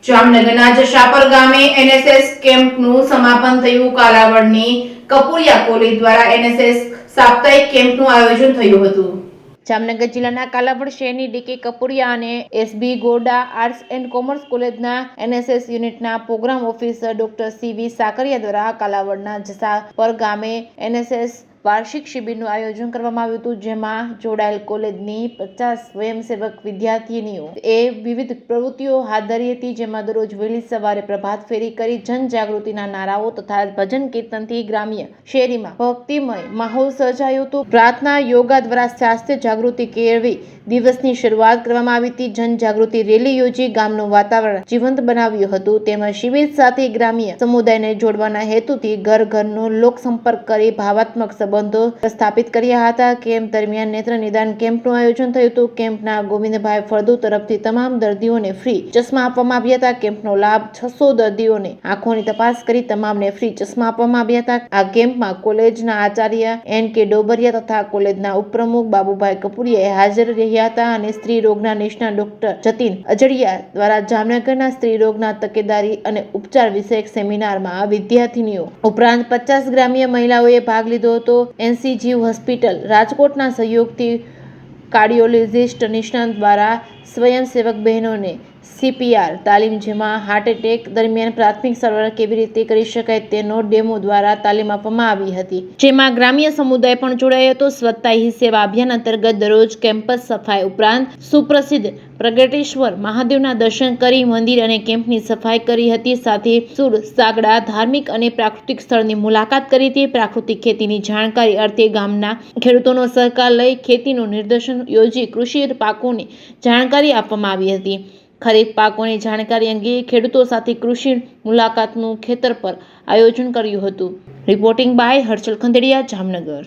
જામનગરના જશાપર ગામે એનએસએસ કેમ્પનું સમાપન થયું. કાલાવડની કપુરિયા કોલેજ દ્વારા એનએસએસ સાપ્તાહિક કેમ્પનું આયોજન થયું હતું. જામનગર જિલ્લાના કાલાવડ શહેરની ડીકે કપુરિયા અને એસબી ગોરડા આર્ટ્સ એન્ડ કોમર્સ કોલેજના એનએસએસ યુનિટના પ્રોગ્રામ ઓફિસર ડોક્ટર સીવી સાકરિયા દ્વારા કાલાવડના જશાપર ગામે એનએસએસ વાર્ષિક શિબિરનું આયોજન કરવામાં આવ્યું હતું, જેમાં જોડાયેલ કોલેજની 50 સ્વયંસેવક વિદ્યાર્થીનીઓ વિવિધ પ્રવૃત્તિઓ હાથ ધરી હતી, જેમાં દરરોજ વહેલી સવારે પ્રભાત ફેરી કરી જનજાગૃતિના નારાઓ તથા ભજન કીર્તનથી ગ્રામ્ય શેરીમાં ભક્તિમય માહોલ સર્જાયો હતો. પ્રાર્થના યોગા દ્વારા સ્વાસ્થ્ય જાગૃતિ કેળવી દિવસની શરૂઆત કરવામાં આવી હતી. જનજાગૃતિ રેલી યોજી ગામનું વાતાવરણ જીવંત બનાવ્યું હતું. તેમજ શિબિર સાથે ગ્રામ્ય સમુદાયને જોડવાના હેતુથી ઘર ઘરનો લોક સંપર્ક કરી ભાવાત્મક સંબંધો સ્થાપિત કર્યા હતા. કેમ્પ દરમિયાન નેત્ર નિદાન કેમ્પનું આયોજન થયું હતું. કેમ્પના ગોવિંદભાઈ ફળદુ તરફથી તમામ દર્દીઓને ફ્રી ચશ્મા આપવામાં આવ્યા હતા. કેમ્પનો લાભ 600 દર્દીઓને આંખોની તપાસ કરી તમામને ફ્રી ચશ્મા આપવામાં આવ્યા હતા. આ કેમ્પમાં કોલેજના આચાર્ય એન.કે. ડોબરિયા તથા કોલેજના ઉપપ્રમુખ બાબુભાઈ કપુરિયા હાજર રહ્યા હતા અને સ્ત્રી રોગના નિષ્ણાત ડોક્ટર જતીન અજડિયા દ્વારા જામનગરના સ્ત્રી રોગના તકેદારી અને ઉપચાર વિષયક સેમિનારમાં વિદ્યાર્થીનીઓ ઉપરાંત 50 ગ્રામ્ય મહિલાઓએ ભાગ લીધો હતો. NCGV હોસ્પિટલ રાજકોટના સહયોગથી કાર્ડિયોલોજિસ્ટ નિષ્ણાત દ્વારા સ્વયંસેવક બહેનોને CPR તાલીમ, જેમાં હાર્ટ એટેક દરમિયાન પ્રાથમિક સારવાર કેવી રીતે કરી શકાય તેનો ડેમો દ્વારા તાલીમ આપવામાં આવી હતી, જેમાં ગ્રામ્ય સમુદાય પણ જોડાયો હતો. સ્વચ્છતા હી સેવા અભિયાન અંતર્ગત દરરોજ કેમ્પસ સફાઈ ઉપરાંત સુપ્રસિદ્ધ પ્રગટેશ્વર મહાદેવના દર્શન કરી મંદિર અને કેમ્પની સફાઈ કરી હતી. સાથે સુર સાગડા ધાર્મિક અને પ્રાકૃતિક સ્થળની મુલાકાત કરી હતી. પ્રાકૃતિક ખેતીની જાણકારી અર્થે ગામના ખેડૂતોનો સહકાર લઈ ખેતીનું નિદર્શન યોજી કૃષિ પાકોની જાણકારી આપવામાં આવી હતી. ખરીફ પાકોની જાણકારી અંગે ખેડૂતો સાથે કૃષિ મુલાકાતનું ખેતર પર આયોજન કર્યું હતું. Reporting by Harshal Khanderia, Jamnagar.